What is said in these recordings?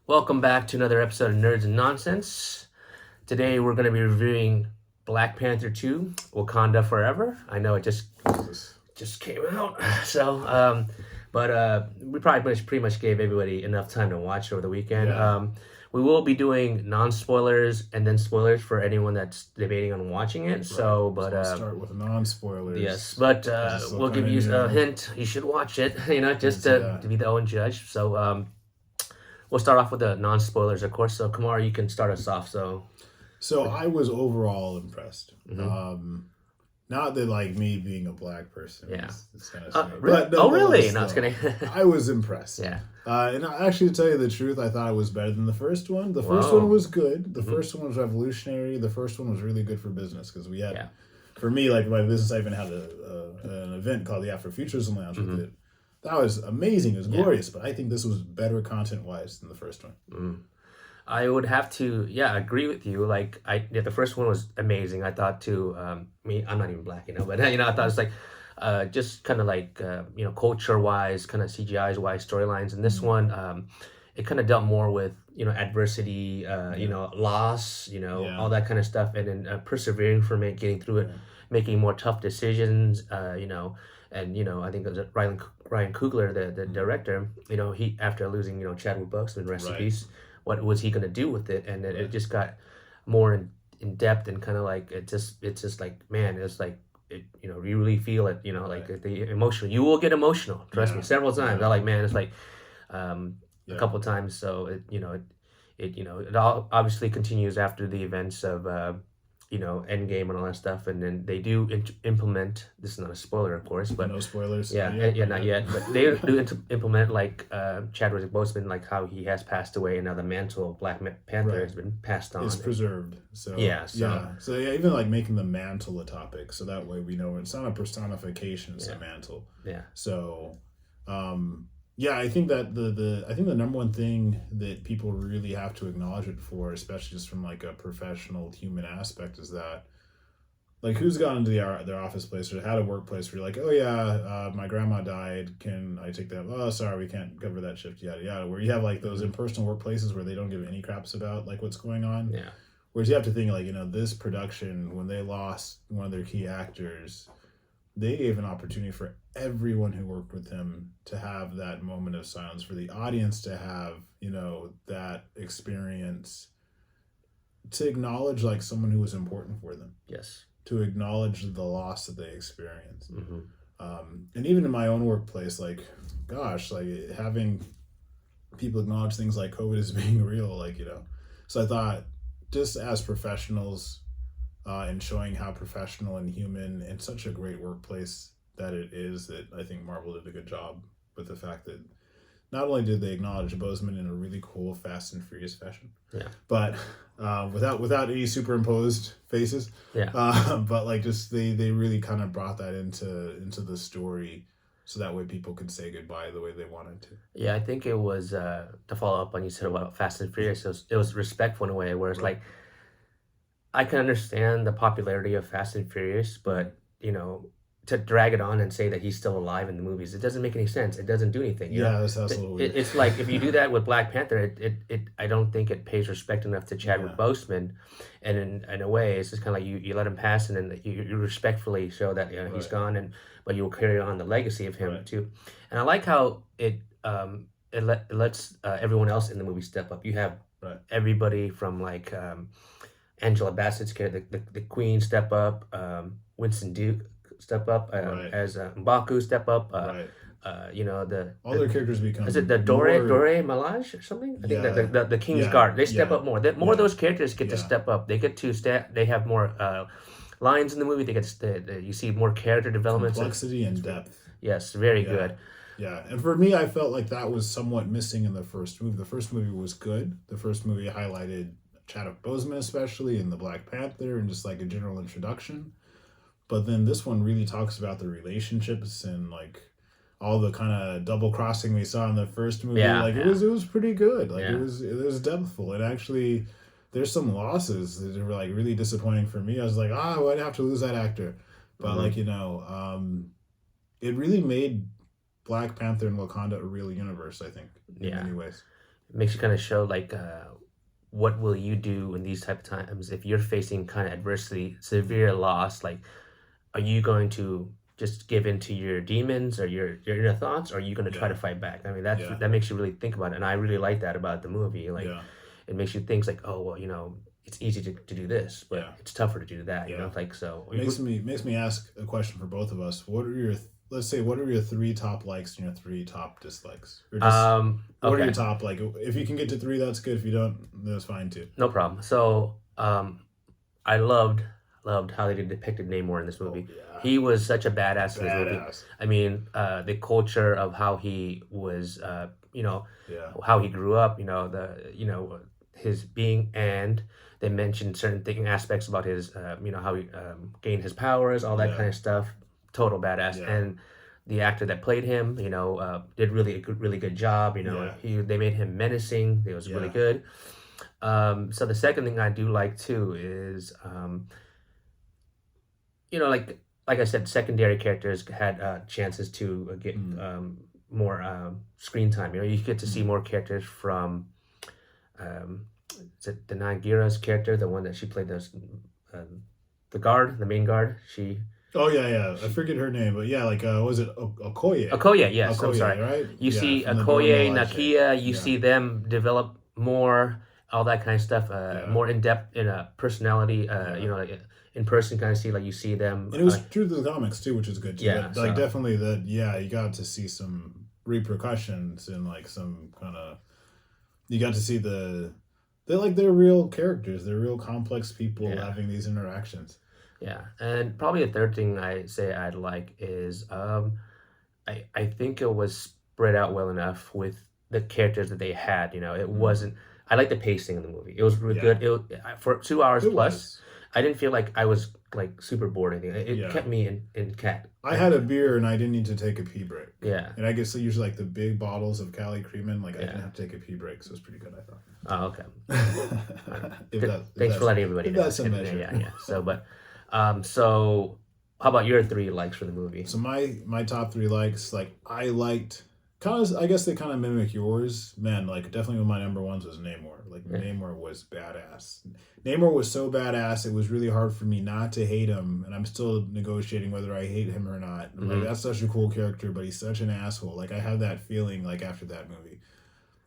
Welcome back to another episode of Nerds and Nonsense. Today we're going to be reviewing Black Panther 2, Wakanda Forever. I know it just came out, but we probably pretty much gave everybody enough time to watch it over the weekend. Yeah. We will be doing non-spoilers and then spoilers for anyone that's debating on watching it. So, but we'll start with non-spoilers. yes, but we'll give you a hint. You should watch it, just to be the own judge. So, we'll start off with the non-spoilers, of course. So, Kamar, you can start us off. So I was overall impressed. Not that like me being a black person. Yeah. It's kind of but really? No, it's kidding. I was impressed. Yeah. And actually, to tell you the truth, I thought it was better than the first one. The first one was good. The first one was revolutionary. The first one was really good for business because we had, for me, like my business, I even had an event called the Afrofuturism Lounge with it. That was amazing. It was glorious, but I think this was better content-wise than the first one. I would have to, agree with you. Like, the first one was amazing. I thought too. I'm not even black, but I thought it was like, just kind of like, culture-wise, kind of CGI-wise storylines. And this one, it kind of dealt more with, adversity, loss, all that kind of stuff, and then persevering from it, getting through it, making more tough decisions, and I think it was Ryan Coogler, the director. He after losing Chadwick Boseman, rest in peace. What was he gonna do with it? And it just got more in depth and kind of like it's just like, man, it's like you really feel it. The emotional. You will get emotional. Trust me, several times. I like, man, it's like a couple times. So it all obviously continues after the events of Endgame and all that stuff, and then they do implement. This is not a spoiler, of course, but no spoilers. Not yet. But they do implement like Chadwick Boseman, like how he has passed away, and now the mantle of Black Panther has been passed on. It's preserved. So even like making the mantle a topic, so that way we know it's not a personification; it's a mantle. Yeah. So, I think that the number one thing that people really have to acknowledge it for, especially just from like a professional human aspect, is that like who's gone into their office place or had a workplace where you're like, oh yeah, my grandma died. Can I take that? Oh, sorry, we can't cover that shift. Yada yada. Where you have like those impersonal workplaces where they don't give any craps about like what's going on. Yeah. Whereas you have to think like this production, when they lost one of their key actors, they gave an opportunity for everyone who worked with him to have that moment of silence, for the audience to have, that experience, to acknowledge like someone who was important for them. Yes. To acknowledge the loss that they experienced. And even in my own workplace, like, gosh, like having people acknowledge things like COVID as being real, like, So I thought, just as professionals, and showing how professional and human and such a great workplace that it is, that I think Marvel did a good job with the fact that not only did they acknowledge Boseman in a really cool Fast and Furious fashion, but without any superimposed faces, but like just they really kind of brought that into the story, so that way people could say goodbye the way they wanted to. Yeah, I think it was to follow up on you said about Fast and Furious. It was respectful in a way where it's like, I can understand the popularity of Fast and Furious, but to drag it on and say that he's still alive in the movies, it doesn't make any sense. It doesn't do anything. That's absolutely. It's like if you do that with Black Panther, it I don't think it pays respect enough to Chadwick Boseman, and in a way, it's just kind of like you let him pass, and then you respectfully show that he's gone, but you'll carry on the legacy of him too. And I like how it lets everyone else in the movie step up. You have everybody from like. Angela Bassett's character, the Queen, step up. Winston Duke step up as M'Baku step up. All their characters become. Is it the Dore Malaj or something? I think the King's Guard. They step up more. More of those characters get to step up. They get to They have more lines in the movie. They get you see more character development, complexity and depth. Yes, very good. Yeah, and for me, I felt like that was somewhat missing in the first movie. The first movie was good. The first movie highlighted Chadwick Boseman especially, and the Black Panther, and just like a general introduction. But then this one really talks about the relationships and like all the kind of double crossing we saw in the first movie. It was pretty good. Like it was depthful. And actually there's some losses that were like really disappointing for me. I was like, why'd I have to lose that actor? But it really made Black Panther and Wakanda a real universe, I think, in many ways. it makes you kind of show like what will you do in these type of times if you're facing kind of adversity, severe loss. Like, are you going to just give in to your demons or your inner thoughts, or are you going to try Yeah. to fight back? I mean, Yeah. that makes you really think about it, and I really like that about the movie. Like, Yeah. it makes you think like, oh well, it's easy to do this, but Yeah. it's tougher to do that. Yeah. Like so. Makes me ask a question for both of us. What are your what are your 3 top likes and your 3 top dislikes? Or just what are your Okay, top, like, if you can get to 3, that's good. If you don't, that's fine too. no problem. So I loved how they depicted Namor in this movie. Oh, yeah. He was such a badass in this movie. Badass. I mean, the culture of how he was, Yeah. how he grew up, his being, and they mentioned certain aspects about his, how he gained his powers, all that Yeah. kind of stuff. Total badass. Yeah. And the actor that played him, did really good job. Yeah. They made him menacing. It was really Yeah. good. So the second thing I do like too is, like I said, secondary characters had chances to get more screen time. You get to see more characters from. Is it the Nagira's character, the one that she played the main guard? She. Oh yeah. I forget her name, but yeah, like was it Okoye? Okoye, yes. I'm Okoye, sorry. right? You Yeah, see from the Okoye, Dormo Nakia. You Yeah. see them develop more, all that kind of stuff. More in depth in a personality. Like in person, kind of see like you see them. And it was true to the comics too, which is good too. Yeah, But, like so- definitely that. Yeah, you got to see some repercussions and like some kind of. You got to see they're real characters. They're real complex people Yeah. having these interactions. Yeah, and probably a third thing I say I'd like is I think it was spread out well enough with the characters that they had. It wasn't. I like the pacing of the movie. It was really Yeah. good. For 2 hours It plus. was. I didn't feel like I was like super bored or anything. It Yeah. kept me in cat. I had a beer and I didn't need to take a pee break. Yeah. And I guess so usually like the big bottles of Cali Creamin', like I Yeah. didn't have to take a pee break, so it was pretty good, I thought. Oh, okay. Thanks for letting everybody know. That's some measure. Yeah. So, so how about your 3 likes for the movie? So my top 3 likes, like I liked I guess they kind of mimic yours. Man, like definitely one of my number ones was Namor. Like Namor was badass. Namor was so badass, it was really hard for me not to hate him, and I'm still negotiating whether I hate him or not. I'm like, that's such a cool character, but he's such an asshole. Like I have that feeling like after that movie.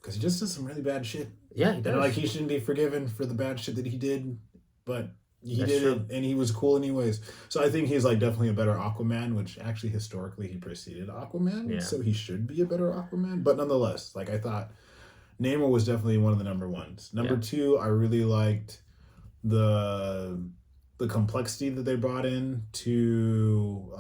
Because he just does some really bad shit. Yeah, he does. And like he shouldn't be forgiven for the bad shit that he did, but he That's did true. it, and he was cool anyways. So I think he's like definitely a better Aquaman, which actually historically he preceded Aquaman, Yeah. so he should be a better Aquaman. But nonetheless, like I thought, Namor was definitely one of the number ones. Number 2, I really liked the complexity that they brought in to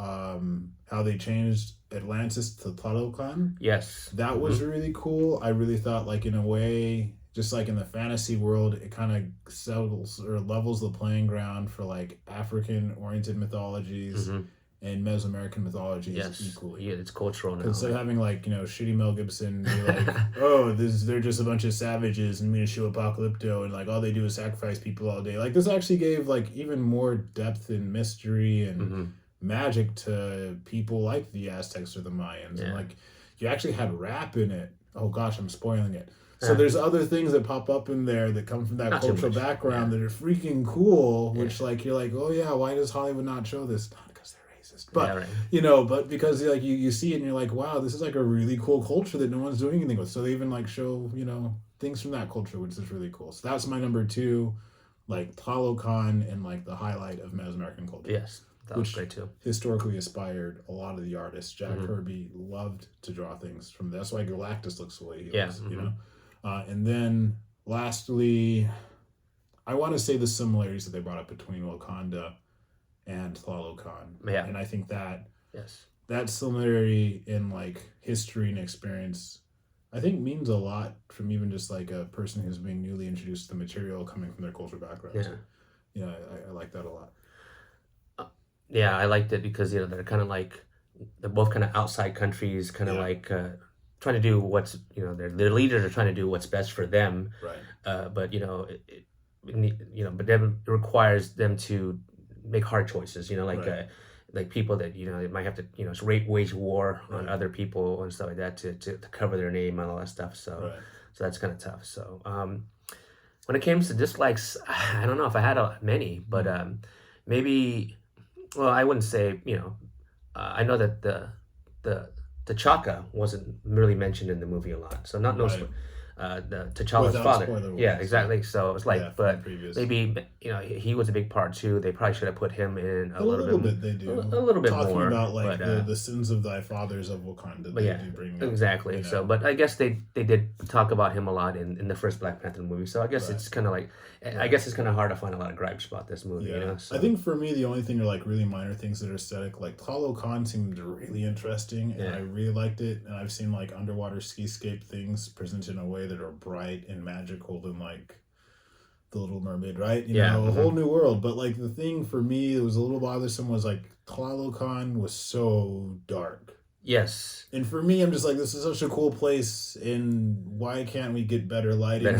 how they changed Atlantis to Talokan. Yes. That was really cool. I really thought, like, in a way, just like in the fantasy world, it kind of settles or levels the playing ground for like African oriented mythologies and Mesoamerican mythologies Yes. equally. Yeah, it's cultural now. Instead of having like, shitty Mel Gibson be like, oh, they're just a bunch of savages and show apocalypto and like all they do is sacrifice people all day. Like this actually gave like even more depth and mystery and magic to people like the Aztecs or the Mayans. Yeah. And like you actually had rap in it. Oh gosh, I'm spoiling it. So there's other things that pop up in there that come from that Not too cultural much. background that are freaking cool, which like you're like, oh yeah, why does Hollywood not show this? Not because they're racist, but Yeah, right. but because like you see it and you're like, wow, this is like a really cool culture that no one's doing anything with. So they even like show things from that culture, which is really cool. So that's my number 2, like Talokan and like the highlight of Mesoamerican culture. Yes. That was Which great too. historically inspired a lot of the artists. Jack Kirby loved to draw things from. That's why Galactus looks the way he looks. And then lastly, I want to say the similarities that they brought up between Wakanda and Talokan. Yeah. And I think that Yes. that similarity in like history and experience, I think means a lot from even just like a person who's being newly introduced to the material coming from their cultural background. Yeah. So, I like that a lot. Yeah, I liked it because they're kind of like they're both kind of outside countries, kind of like trying to do what's their leaders are trying to do what's best for them. Right. But but then it requires them to make hard choices. Right. Like people that they might have to wage war on other people and stuff like that to cover their name and all that stuff. So So that's kind of tough. So when it comes to dislikes, I don't know if I had many, but maybe, well, I wouldn't say, I know that the T'Chaka wasn't really mentioned in the movie a lot, so not no Right. the T'Challa's Without father. spoiler Yeah, warnings, exactly. So it was yeah, like, from the but previous. maybe he was a big part too. They probably should have put him in A little bit they do. a little bit Talking more. about like But the sins of thy fathers of Wakanda. but They yeah, do bring up, exactly. you So, know. but I guess they did talk about him a lot in the first Black Panther movie. So I guess Right. it's kind of like, I Right. guess it's kind of hard to find a lot of gripes about this movie. Yeah. So I think for me the only thing are like really minor things that are aesthetic. Like Talo Khan seemed really interesting, and Yeah. I really liked it. And I've seen like underwater skiscape things presented in a way that are bright and magical than like The Little Mermaid, right? You Yeah, know, a whole new world. But like the thing for me that was a little bothersome was like Talo Khan was so dark. yes, And for me, I'm just like, this is such a cool place, and why can't we get better lighting?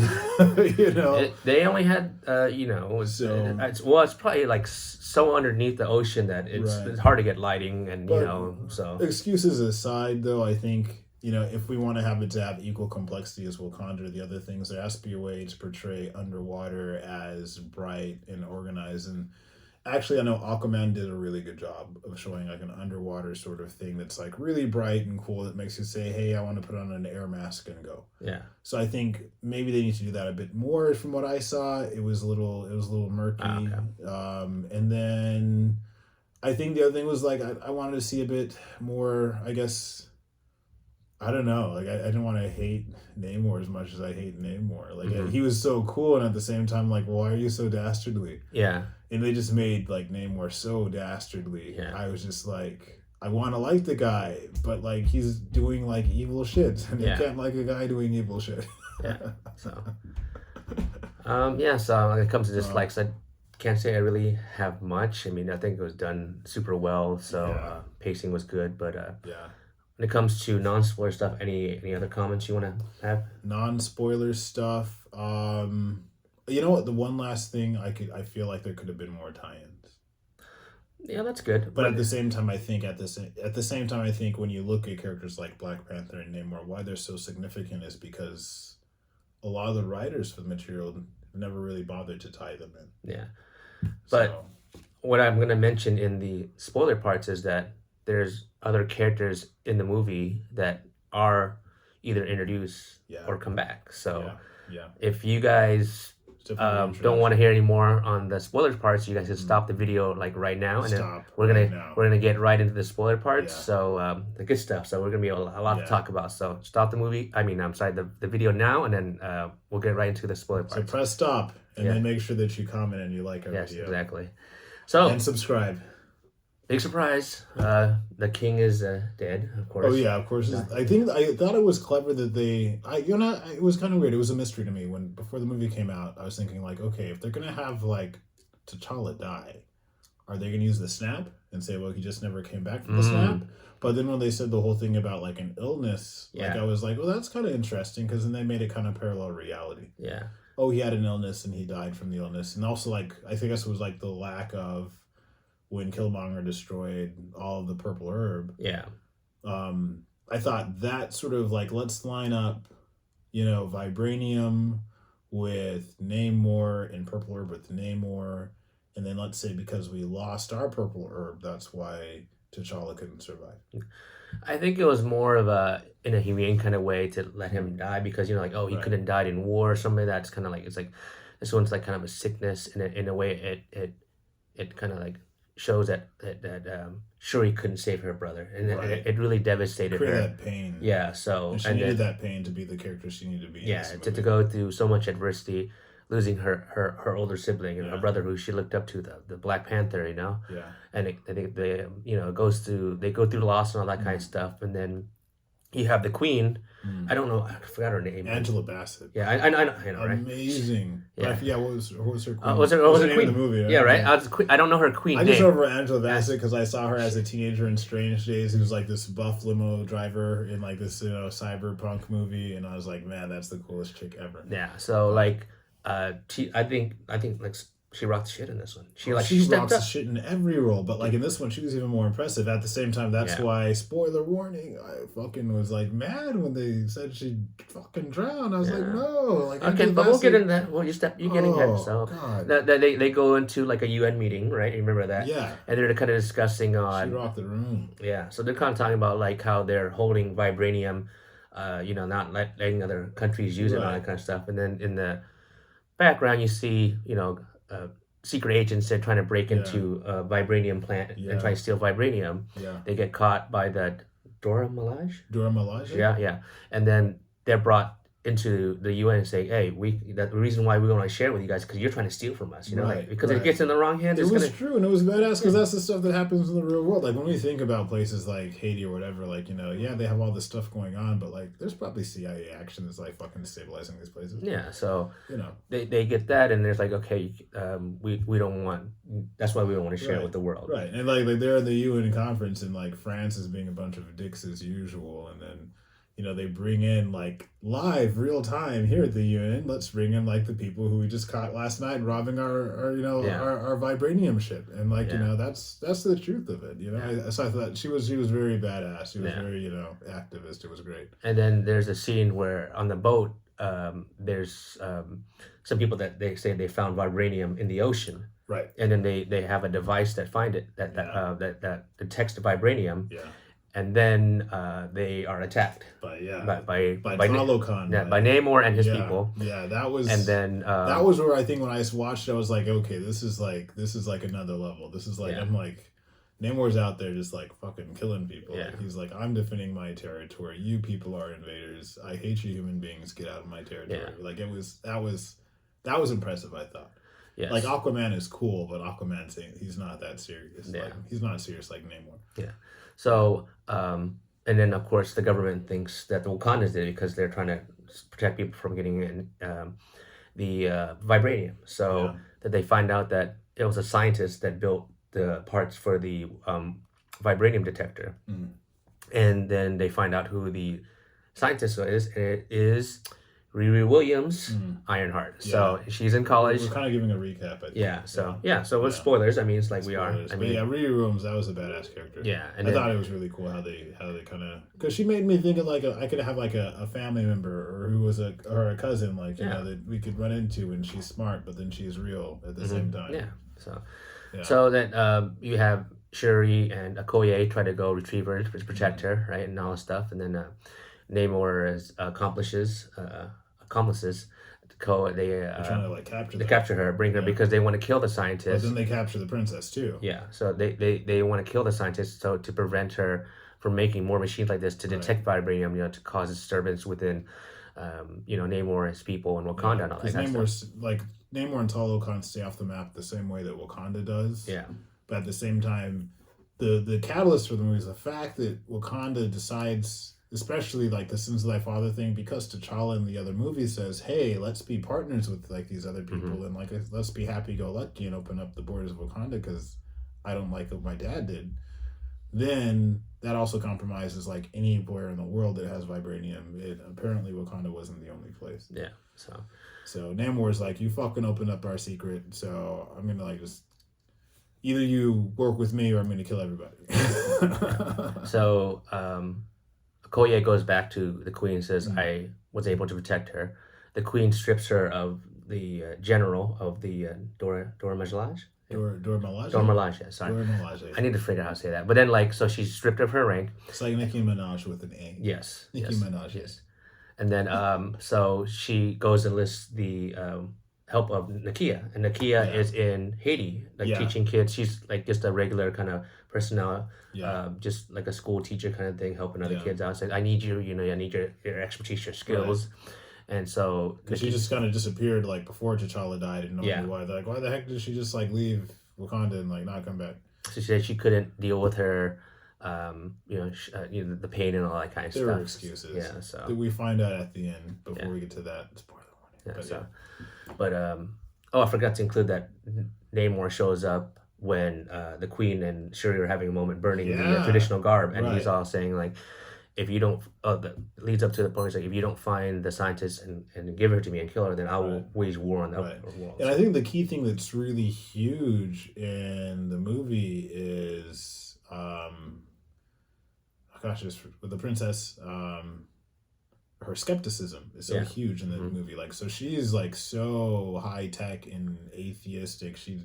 You know? they only had So- it's probably like so underneath the ocean that Right. it's hard to get lighting, and But- so Excuses aside, though, I think, if we want to have it to have equal complexity as Wakanda, the other things, there has to be a way to portray underwater as bright and organized. And actually, I know Aquaman did a really good job of showing like an underwater sort of thing that's like really bright and cool that makes you say, hey, I want to put on an air mask and go. yeah. So I think maybe they need to do that a bit more. From what I saw, it was a little murky. Okay. And then I think the other thing was like I wanted to see a bit more, I guess. I don't know. Like I didn't want to hate Namor as much as I hate Namor. Like Mhm. he was so cool, and at the same time, like, why are you so dastardly? Yeah, And they just made like Namor so dastardly. Yeah. I was just like, I want to like the guy, but like he's doing like evil shit, and Yeah. you can't like a guy doing evil shit. yeah. So so when it comes to dislikes, I can't say I really have much. I mean, I think it was done super well, so Yeah. pacing was good. But Yeah. when it comes to non-spoiler stuff, any other comments you want to have? Non-spoiler stuff. You know what? The one last thing I feel like there could have been more tie-ins. Yeah, that's good. But at the same time, I think when you look at characters like Black Panther and Namor, why they're so significant is because a lot of the writers for the material never really bothered to tie them in. Yeah. But So, what I'm going to mention in the spoiler parts is that there's other characters in the movie that are either introduced yeah, or come back. So yeah. if you guys It's definitely don't want to hear any more on the spoilers parts, you guys can stop the video like right now, and then Stop we're right gonna now. we're gonna get right into the spoiler parts. Yeah. So the good stuff. So we're gonna be a lot Yeah. to talk about. So stop the movie. I'm sorry, the video now, and then we'll get right into the spoiler So parts. press stop and Yeah. then make sure that you comment and you like our Yes, video exactly. So and subscribe. big surprise. The king is dead, of course. Oh yeah, of course. I thought it was clever that it was kind of weird. It was a mystery to me when before the movie came out. I was thinking like, okay, if they're gonna have like T'Challa die, are they gonna use the snap and say, well, he just never came back from the snap? But then when they said the whole thing about like an illness, like I was like, well, that's kind of interesting because then they made it kind of parallel reality. Yeah. Oh, he had an illness and he died from the illness, and also like I think this was like the lack of when Killmonger destroyed all of the purple herb. Yeah. I thought that sort of like, let's line up, Vibranium with Namor and purple herb with Namor. And then let's say because we lost our purple herb, that's why T'Challa couldn't survive. I think it was more of in a humane kind of way to let him die because he Right. couldn't have died in war or something. That's kind of like it's like this one's like kind of a sickness in a way it kind of like shows that Shuri couldn't save her brother, and Right. it really devastated Create her. that pain. Yeah, so And she needed that pain to be the character she needed to be. yeah, in this to movie. go through so much adversity, losing her older sibling and her Yeah. brother who she looked up to, the Black Panther, Yeah. and I think they they go through loss and all that kind of stuff, and then you have the queen. I don't know, I forgot her name. Angela Bassett. Yeah, I know, right? Amazing. Yeah. Yeah. What was her queen? Was it What a the name queen? of the movie? Yeah, right. I don't know her queen I just name. remember Angela Bassett because I saw her as a teenager in Strange Days. He was like this buff limo driver in like this cyberpunk movie, and I was like, man, that's the coolest chick ever. Yeah, so like, I think like she rocked shit in this one. She She stepped rocks the up. shit in every role, but like in this one, she was even more impressive. At the same time, that's Yeah. why, spoiler warning, I fucking was like mad when they said she'd fucking drown. I was like, Yeah. no, like Okay, but we'll get into that. Well, you're getting ahead. So God, they go into like a UN meeting, right? You remember that? yeah, And they're kind of discussing she on rocked the room. yeah. So they're kind of talking about like how they're holding vibranium, not letting other countries use it and all Right. that kind of stuff. And then in the background, you see secret agents that trying to break Yeah. into a vibranium plant Yeah. and try to steal vibranium. Yeah, They get caught by the Dora Milaje. Dora Milaje. Yeah. And then they're brought into the UN and say, hey, the reason why we want to share it with you guys because you're trying to steal from us, Right, because right. it gets in the wrong hands. It It's was gonna true, and it was badass because that's the stuff that happens in the real world. Like when we think about places like Haiti or whatever, like yeah, they have all this stuff going on, but like there's probably CIA action that's like fucking destabilizing these places. yeah. So You know, they get that, and there's like, okay, we don't want. That's why we don't want to share it Right. with the world. right? And like they're in the UN conference, and like France is being a bunch of dicks as usual, and then they bring in like live real time here at the UN. Let's bring in like the people who we just caught last night robbing our Yeah. our vibranium ship, and like Yeah. that's the truth of it. So I thought she was very badass. She was Yeah. very activist. It was great. And then there's a scene where on the boat, there's some people that they say they found vibranium in the ocean, Right. and then they have a device that find it that detects the vibranium, Yeah. and then they are attacked But yeah. by Talokan. by Namor and his yeah. people, Yeah. That was. and then that was where I think when I watched it, I was like, okay, this is like another level. This is like Yeah. I'm like, Namor's out there just like fucking killing people. Yeah. Like, he's like, I'm defending my territory. You people are invaders. I hate you, human beings. Get out of my territory. Yeah. Like that was impressive. I thought. yes. Like Aquaman is cool, but Aquaman's he's not that serious. Yeah. Like, he's not serious like Namor. So, and then of course the government thinks that the Wakandas did it because they're trying to protect people from getting in the vibranium. So Yeah. that they find out that it was a scientist that built the parts for the vibranium detector, Mm. and then they find out who the scientist is. And it is Riri Williams, Mm. Ironheart. So she's in college. We're kind of giving a recap. I think. Yeah. So with spoilers, I mean, it's like Spoilers. we are. I But mean, yeah, Riri Williams, that was a badass character. yeah. And I then, thought it was really cool how they kind of, because she made me think of like I could have like a family member or who was a cousin, like Yeah. that we could run into, and she's smart but then she's real at the same time. yeah. So. Yeah. So then you have Shuri and Okoye try to go retrieve her to protect her, right, and all this stuff, and then Namor's accomplices They're trying to like capture they that. capture her, bring her Yeah. because they want to kill the But scientist. then they capture the princess too. Yeah, so they want to kill the scientist so to prevent her from making more machines like this to detect vibranium, to cause disturbance within, Namor and his people and Wakanda and all that Because kind of stuff. Namor and Talokan stay off the map the same way that Wakanda does. Yeah, But at the same time, the catalyst for the movie is the fact that Wakanda decides, especially like the Sins of Thy Father thing, because T'Challa in the other movie says, "Hey, let's be partners with like these other people and like let's be happy-go-lucky and open up the borders of Wakanda because I don't like what my dad did." Then that also compromises like anywhere in the world that has vibranium. Apparently Wakanda wasn't the only place. yeah. So Namor's like, you fucking opened up our secret, so I'm gonna like just either you work with me or I'm gonna kill everybody. So Okoye goes back to the queen and says, I was able to protect her. The queen strips her of the general of the Dora Milaje? Dora Milaje? Dora Milaje, yeah, sorry. Dora Milaje. I need to figure out how to say that. But then, so she's stripped of her rank. It's like Nicki Minaj with an A. Yes. Nicki Minaj. Yes. And then, so she goes and enlists the help of Nakia. And Nakia is in Haiti, teaching kids. She's like just a regular kind of personnel, just like a school teacher kind of thing, helping other kids out. Saying, I need you, I need your expertise, your skills. Right. And so... Because she just kind of disappeared like before T'Challa died and nobody knew why. They're like, why the heck did she just like leave Wakanda and like not come back? So she said she couldn't deal with her... the pain and all that kind of stuff. There were excuses. Yeah, so that we find out at the end before we get to that. Spoiler warning. I forgot to include that Namor shows up when the Queen and Shuri are having a moment burning the traditional garb, and he's all saying like, if you don't, that leads up to the point, it's like, if you don't find the scientist and give her to me and kill her, then I will wage war on the Right. world. And I think the key thing that's really huge in the movie is, gosh, just with the princess, her skepticism is so huge in the movie. Like, so she's like so high tech and atheistic. She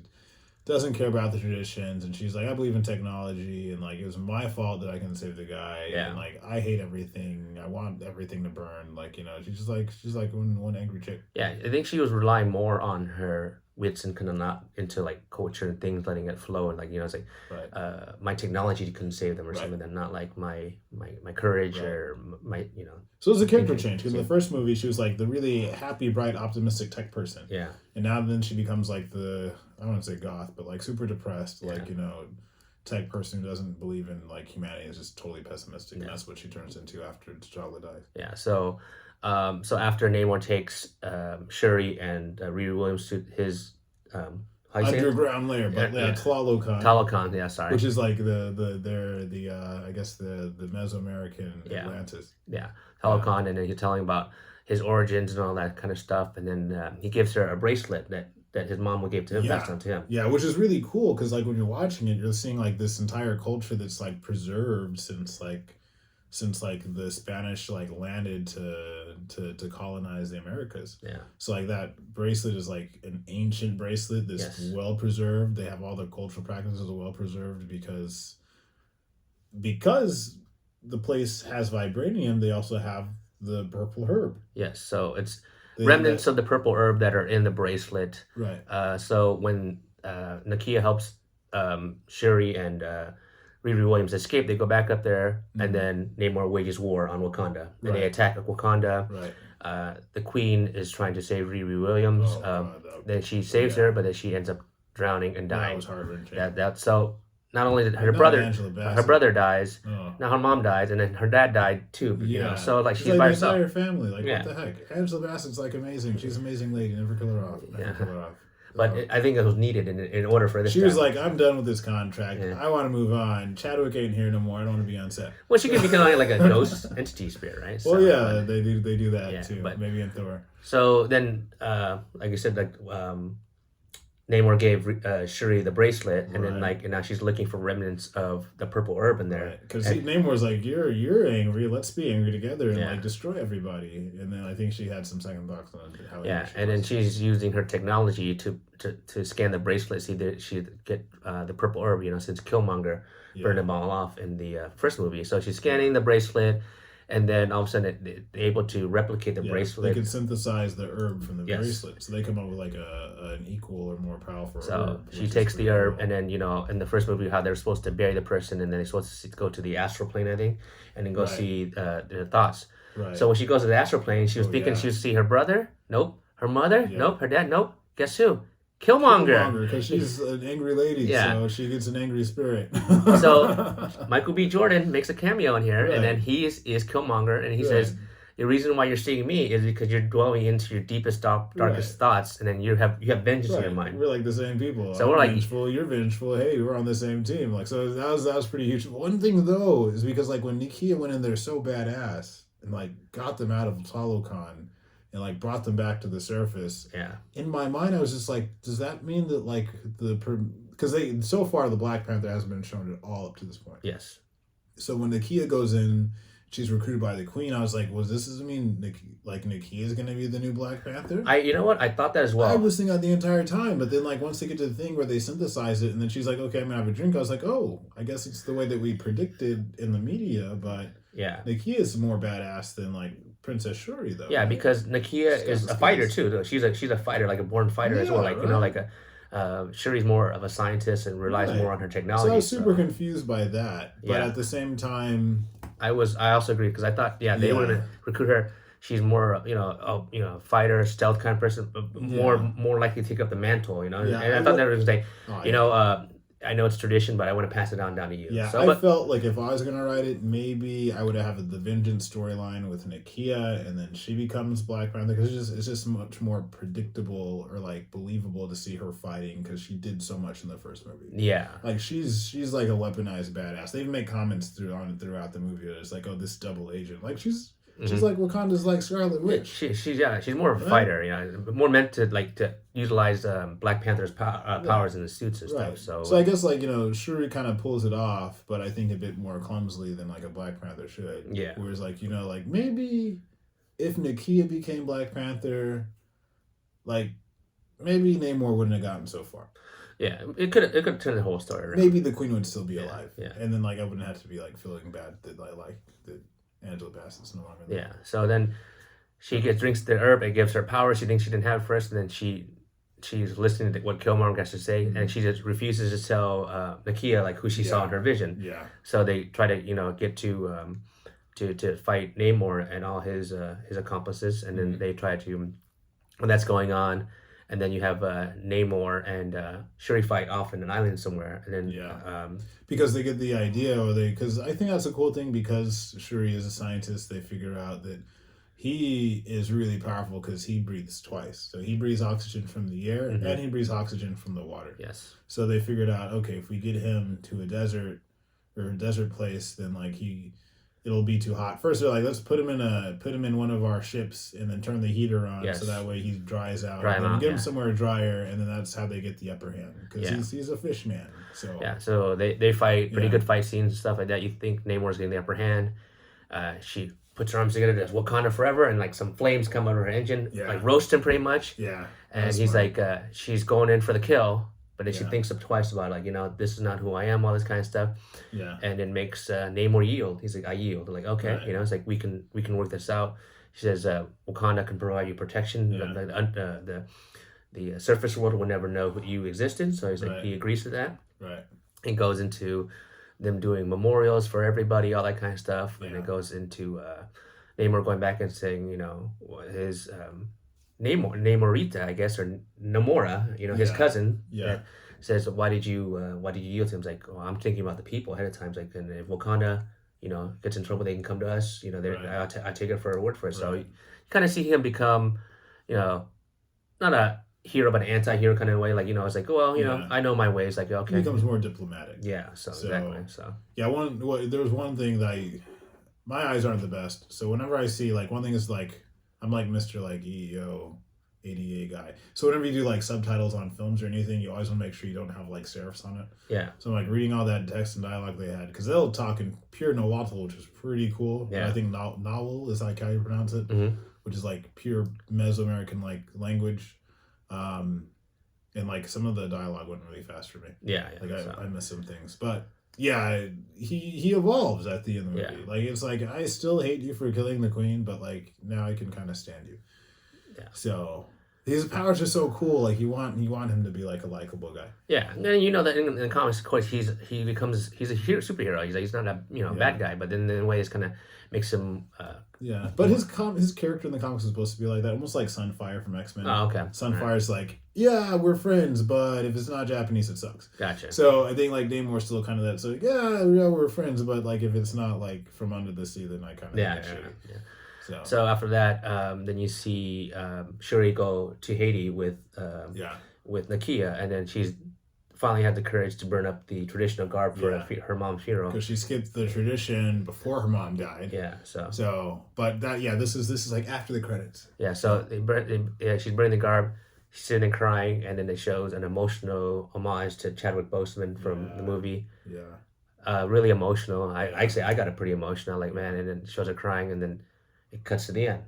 doesn't care about the traditions, and she's like, I believe in technology, and like, it was my fault that I couldn't save the guy, and like, I hate everything. I want everything to burn. Like, you know, she's like one angry chick. Yeah, I think she was relying more on her wits and kind of not into like culture and things, letting it flow, and like, you know, it's like my technology couldn't save them or something, and not like my courage or my, you know. So it was a character change, because in the first movie she was like the really happy, bright, optimistic tech person. Yeah. And now then she becomes like the, I don't want to say goth, but like super depressed, like, you know, tech person who doesn't believe in like humanity, is just totally pessimistic, and that's what she turns into after T'Challa dies. Yeah. So so after Namor takes Shuri and Riri Williams to his underground lair, but Talokan. Talokan, yeah, sorry. Which is like the I guess the Mesoamerican Atlantis. Yeah, Talokan, and then he's telling about his origins and all that kind of stuff, and then he gives her a bracelet that his mom would give to him, passed on to him. Yeah, which is really cool, because like when you're watching it, you're seeing like this entire culture that's like preserved since the Spanish like landed to colonize the Americas. Yeah. So like that bracelet is like an ancient bracelet that's well preserved. They have all the cultural practices well preserved because the place has vibranium. They also have the purple herb. Yes. So it's remnants of the purple herb that are in the bracelet. Right. So when Nakia helps Shuri and Riri Williams escape, they go back up there, and then Namor wages war on Wakanda. And they attack Wakanda. Right. The queen is trying to save Riri Williams. Then she saves her, but then she ends up drowning and dying. That was heart-wrenching. So not only did her brother dies, now her mom dies, and then her dad died too. You know, so like she's like by herself. Entire family, like what the heck? Angela Bassett's like amazing. She's an amazing lady. Never kill her off. Kill her off. But I think it was needed in order for this. She was like, I'm done with this contract. I want to move on. Chadwick ain't here no more. I don't want to be on set. Well, she could be kind of like a ghost entity spirit, right? Well, so, they do that too. But maybe in Thor. So then, like you said, like Namor gave Shuri the bracelet, and then and now she's looking for remnants of the purple herb in there. Because Namor's like, you're angry. Let's be angry together and like destroy everybody. And then I think she had some second thoughts on how. Yeah, and then she's using her technology to scan the bracelet, see that she'd get the purple herb. You know, since Killmonger burned them all off in the first movie, so she's scanning the bracelet. And then all of a sudden, they're able to replicate the bracelet. They can synthesize the herb from the bracelet, so they come up with like an equal or more powerful herb. So she takes the herb, and then, you know, in the first movie, how they're supposed to bury the person, and then they're supposed to go to the astral plane, I think, and then go see their thoughts. Right. So when she goes to the astral plane, she was thinking she would see her brother. Nope. Her mother. Nope. Her dad. Nope. Guess who? Killmonger, because she's an angry lady, so she gets an angry spirit. So Michael B. Jordan makes a cameo in here, and then he is Killmonger, and he says, the reason why you're seeing me is because you're dwelling into your deepest, darkest thoughts, and then you have vengeance in your mind. We're like the same people. So we're like vengeful, you're vengeful. Hey, we're on the same team. Like, so that was pretty huge. One thing though is because like when Nakia went in there so badass and like got them out of Talokan and like brought them back to the surface. Yeah. In my mind, I was just like, does that mean that like because so far the Black Panther hasn't been shown at all up to this point. Yes. So when Nakia goes in, she's recruited by the Queen. I was like, does this mean Nakia is going to be the new Black Panther? You know what? I thought that as well. I was thinking that the entire time, but then like once they get to the thing where they synthesize it, and then she's like, okay, I'm gonna have a drink. I was like, oh, I guess it's the way that we predicted in the media, but Nakia is more badass than like Princess Shuri though. Yeah, because Nakia is a fighter too. Though she's a fighter, like a born fighter as well. Like you know, like Shuri's more of a scientist and relies more on her technology. So I was super confused by that, but at the same time, I also agree because I thought they were gonna recruit her. She's more a fighter, stealth kind of person, more likely to take up the mantle. You know, and I thought that was like I know it's tradition, but I want to pass it on down to you. Yeah, So, I but felt like if I was gonna write it, maybe I would have the vengeance storyline with Nakia, and then she becomes Black Panther because it's just much more predictable or like believable to see her fighting because she did so much in the first movie. yeah, Like she's like a weaponized badass. They even make comments throughout the movie. It's like, oh, this double agent. Like she's like Wakanda's like Scarlet Witch. She's more of a fighter, you know, more meant to utilize Black Panther's powers in the suits and stuff. So I guess like, you know, Shuri kind of pulls it off, but I think a bit more clumsily than like a Black Panther should. Yeah. Whereas like, you know, like maybe if Nakia became Black Panther, like maybe Namor wouldn't have gotten so far. Yeah, it could turn the whole story around. Maybe the Queen would still be alive. Yeah. And then like I wouldn't have to be like feeling bad that that Angela Bassett's no longer there. Yeah. So then she drinks the herb. It gives her power. She thinks she didn't have it first, and then she's listening to what Killmonger has to say, and she just refuses to tell Nakia like who she saw in her vision. Yeah. So they try to get to fight Namor and all his accomplices, and then they try to when that's going on. And then you have Namor and Shuri fight off in an island somewhere, and then because they get the idea, because I think that's a cool thing because Shuri is a scientist. They figure out that he is really powerful because he breathes twice. So he breathes oxygen from the air and he breathes oxygen from the water. Yes. So they figured out, okay, if we get him to a desert place, then like it'll be too hot. First, they're like, let's put him in one of our ships and then turn the heater on so that way he dries out. Dry him out, get him somewhere drier, and then that's how they get the upper hand because he's a fish man. So so they fight pretty good fight scenes and stuff like that. You think Namor's getting the upper hand? She puts her arms together, does Wakanda Forever, and like some flames come out of her engine, like roast him pretty much. Yeah, and he's smart. Like, she's going in for the kill. But then she thinks up twice about it, like, you know, this is not who I am, all this kind of stuff. Yeah. And then makes Namor yield. He's like, I yield. They're like, okay, you know, it's like we can work this out. She says, Wakanda can provide you protection. Yeah. The surface world will never know who you existed. So he's like, he agrees to that. Right. It goes into them doing memorials for everybody, all that kind of stuff. And it goes into Namor going back and saying, you know, his Namorita, I guess, or Namora, you know, his cousin, says, why did you yield to him? It's like, oh, I'm thinking about the people ahead of time. It's like, and if Wakanda, you know, gets in trouble, they can come to us. You know, I take it for a word for it. So you kind of see him become, you know, not a hero, but an anti-hero kind of way. Like, you know, it's like, well, you know, I know my ways. Like, okay. He becomes more diplomatic. Yeah, so exactly. So yeah, there was one thing that my eyes aren't the best. So whenever I see, like, one thing is like, I'm like Mr. like EEO ADA guy. So whenever you do like subtitles on films or anything, you always want to make sure you don't have like serifs on it. Yeah. So I'm like reading all that text and dialogue they had because they'll talk in pure Nahuatl, which is pretty cool. Yeah. I think Nahuatl is like how you pronounce it, which is like pure Mesoamerican like language. And like some of the dialogue went really fast for me. Yeah. Like I missed some things, but yeah, he evolves at the end of the movie. Like it's like I still hate you for killing the queen, but like now I can kind of stand you. Yeah. So his powers are so cool. Like you want him to be like a likable guy. Yeah, and you know that in the comics, of course, he's a superhero. He's not a bad guy, but then in a way it's kind of makes him. But his character in the comics is supposed to be like that, almost like Sunfire from X-Men. Oh, okay. Sunfire's like, yeah, we're friends, but if it's not Japanese, it sucks. Gotcha. So I think like Namor's still kind of that. So yeah, we're friends, but like if it's not like from under the sea, then I kind of yeah. So after that, then you see Shuri go to Haiti with Nakia, and then she's finally had the courage to burn up the traditional garb for her mom's funeral because she skipped the tradition before her mom died. Yeah. But this is like after the credits. Yeah. So she's burning the garb. She's sitting and crying, and then it shows an emotional homage to Chadwick Boseman from the movie. Yeah. Really emotional. I got it pretty emotional, like man, and then it shows her crying, and then it cuts to the end.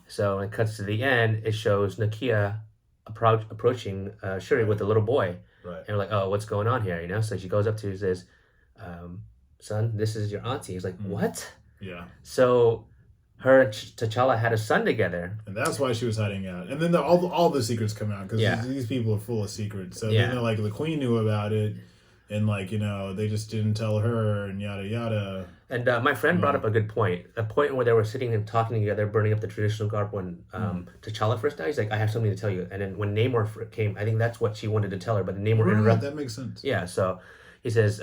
So when it cuts to the end, it shows Nakia approaching Shuri with the little boy. Right. And we're like, oh, what's going on here? You know? So she goes up to him and says, son, this is your auntie. He's like, what? Yeah. So her and T'Challa had a son together. And that's why she was hiding out. And then all the secrets come out because these people are full of secrets. So then like the queen knew about it. And like, you know, they just didn't tell her and yada yada. And my friend brought up a good point. A point where they were sitting and talking together, burning up the traditional garb when T'Challa first died. He's like, "I have something to tell you." And then when Namor came, I think that's what she wanted to tell her. But Namor Right, interrupted. that makes sense. Yeah. So he says,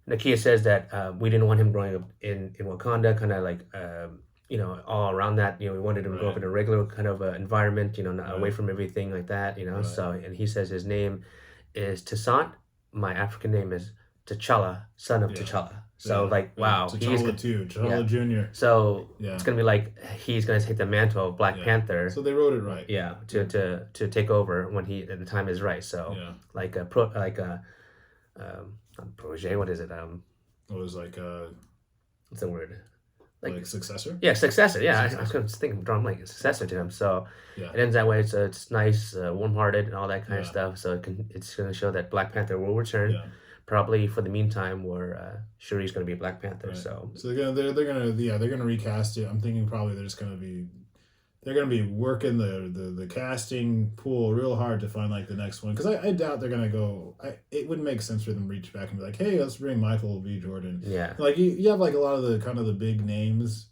Nakia says that we didn't want him growing up in Wakanda, kind of like all around that. We wanted him to grow up in a regular kind of environment. Not away from everything like that. Right. So and he says his name is Toussaint. My African name is T'Challa, son of T'Challa. So wow, T'Challa too, T'Challa Jr. So it's gonna be like he's gonna take the mantle of Black Panther. So they wrote it right. Yeah, to take over when the time is right. So like a protege. What is it? It was like what's the word? Like successor. Yeah, successor. Yeah, I was gonna think drawing like a successor to him. So it ends that way. So it's nice, warm-hearted, and all that kind of stuff. So it's gonna show that Black Panther will return. Yeah. Probably for the meantime, where Shuri's going to be a Black Panther. Right. So they're gonna recast it. I'm thinking probably they're gonna be working the casting pool real hard to find like the next one, because I doubt they're gonna go. It wouldn't make sense for them to reach back and be like, hey, let's bring Michael B. Jordan. Yeah, like you have like a lot of the kind of the big names.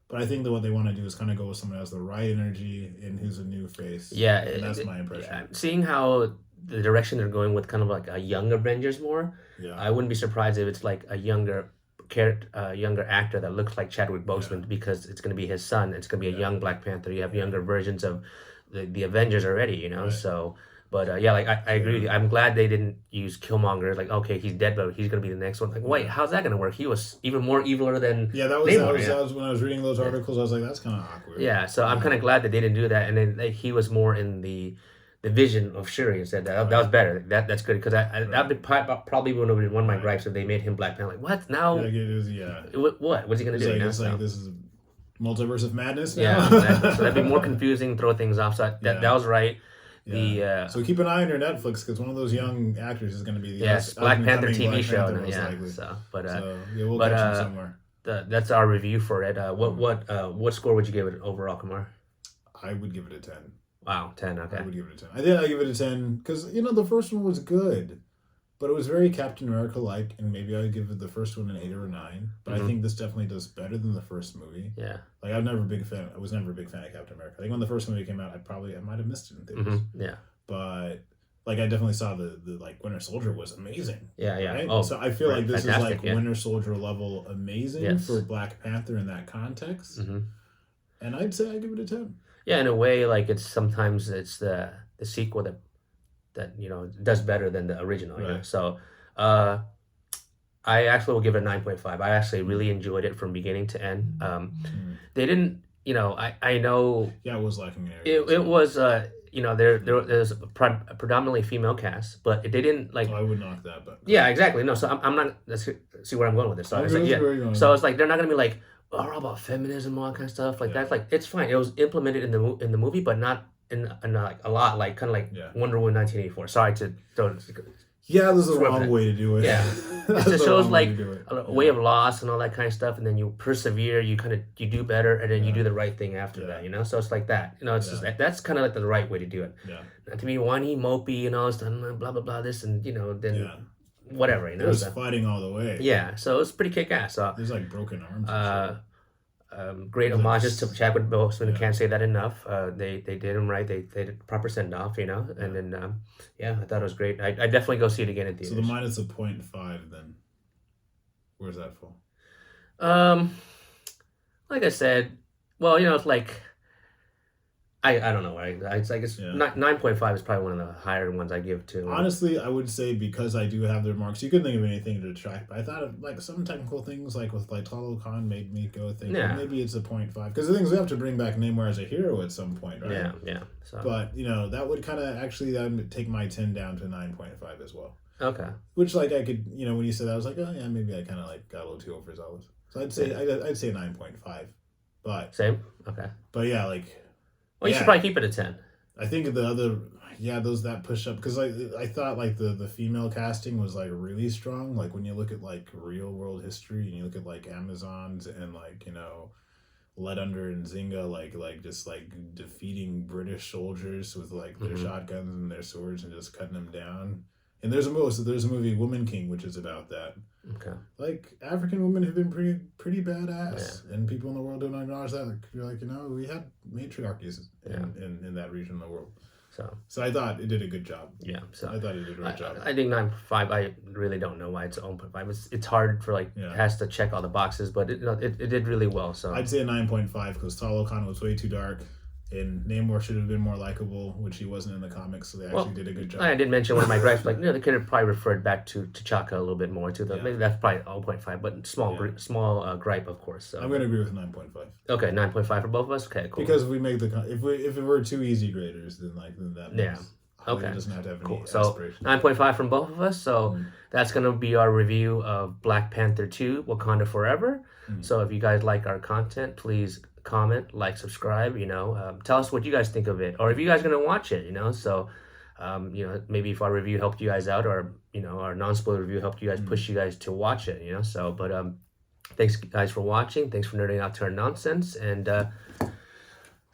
But I think that what they want to do is kind of go with someone who has the right energy and who's a new face. Yeah, and that's my impression. Yeah. Seeing how the direction they're going with kind of like a young Avengers more, I wouldn't be surprised if it's like a younger actor that looks like Chadwick Boseman, because it's going to be his son. It's going to be a young Black Panther. You have younger versions of the Avengers already, Right. So, but I agree with you. I'm glad they didn't use Killmonger. Like, okay, he's dead, but he's going to be the next one. Like, wait, how's that going to work? He was even more eviler than that was when I was reading those articles. I was like, that's kind of awkward. Yeah, so I'm kind of glad that they didn't do that, and then he was more in the vision of Shuri instead. That was better. That's good, because that probably would have been one of my gripes if they made him Black Panther. Like, what now? What? What's he gonna do? Like this is multiverse of madness now. Yeah, exactly. So that'd be more confusing. Throw things off. So that was right. Yeah. So keep an eye on your Netflix, because one of those young actors is going to be the Black Panther TV show. Likely. So, we'll catch him somewhere. That's our review for it. What score would you give it overall, Kamar? I would give it a 10. Wow, 10. Okay. I would give it a 10. I think I give it a 10 because the first one was good, but it was very Captain America-like, and maybe I'd give it the first one an 8 or a 9. But I think this definitely does better than the first movie. Yeah. Like I was never a big fan of Captain America. I think when the first movie came out, I might have missed it in theaters. Yeah. But like I definitely saw the like Winter Soldier was amazing. Yeah. Right? Oh, so I feel like this is like Winter Soldier level amazing for Black Panther in that context. And I'd say I give it a 10. Yeah, in a way, like it's sometimes the sequel that does better than the original. Right. So, I actually will give it a 9.5. I actually really enjoyed it from beginning to end. They didn't, I know. Yeah, it was lacking in areas. It was, there's a predominantly female cast, but they didn't like. I would knock that, but yeah, exactly. No, so I'm not. Let's see where I'm going with this. So so it's like they're not gonna be like, all about feminism, all that kind of stuff like that. Like it's fine. It was implemented in the movie, but not in like a lot. Like kind of like Wonder Woman 1984. Sorry to throw. Yeah, this is the wrong way to do it. Yeah, it just shows like a way of loss and all that kind of stuff, and then you persevere. You do better, and then you do the right thing after that. So it's like that. It's just that's kind of like the right way to do it. Yeah. Not to be whiny, mopey, blah blah blah. This and then. Whatever, It was fighting all the way. Yeah, so it was pretty kick-ass. So, there's like broken arms. Great homages to Chadwick Boseman. Can't say that enough. They did him right. They did proper send-off, and then I thought it was great. I definitely go see it again in theaters. So the minus of 0.5 then, where's that for? Like I said, well, it's like I don't know. It's like 9.5 is probably one of the higher ones I give to. Honestly, I would say, because I do have the remarks, you couldn't think of anything to detract. But I thought of like some technical things, like with like Talo Khan, made me go think maybe it's a 0.5. Because the thing is, we have to bring back Namor as a hero at some point, right? Yeah. So. But that would kind of that would take my 10 down to 9.5 as well. Okay. Which like I could when you said that, I was like, oh yeah, maybe I kind of like got a little too overzealous. So I'd say 9.5. But same. Okay. But yeah, like. Well, you should probably keep it at 10. I think the other, that push up, because I thought like the female casting was like really strong. Like when you look at like real world history and you look at like Amazons and like Let Under and Zynga, like just like defeating British soldiers with like their shotguns and their swords and just cutting them down. And there's a movie Woman King, which is about that. Okay. Like, African women have been pretty badass, and people in the world don't acknowledge that. Like, you're like, we had matriarchies in that region of the world. So I thought it did a good job. Yeah. So I thought it did a great job. I think 9.5. I really don't know why it's 0.5. It's hard for it has to check all the boxes, but it did really well. So I'd say a 9.5 because Talo Khan was way too dark. And Namor should have been more likable, which he wasn't in the comics, so they actually did a good job. I did mention one of my gripes, like, they could have probably referred back to T'Chaka a little bit more, to the, maybe that's probably 0.5, but small gripe, of course. So. I'm going to agree with 9.5. Okay, 9.5 for both of us? Okay, cool. Because we make if it were two easy graders, then that means okay. doesn't have to have cool. any So aspirations. 9.5 from both of us, so that's going to be our review of Black Panther 2, Wakanda Forever. So if you guys like our content, please comment, like, subscribe, tell us what you guys think of it, or if you guys are going to watch it, so maybe if our review helped you guys out, or our non-spoiler review helped you guys, push you guys to watch it, but thanks guys for watching, thanks for nerding out to our nonsense, and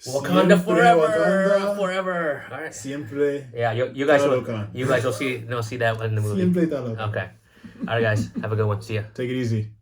Wakanda forever. All right. Siempre. Yeah, you guys will see that in the movie. Siempre Talo Khan. Okay. All right, guys, have a good one. See ya. Take it easy.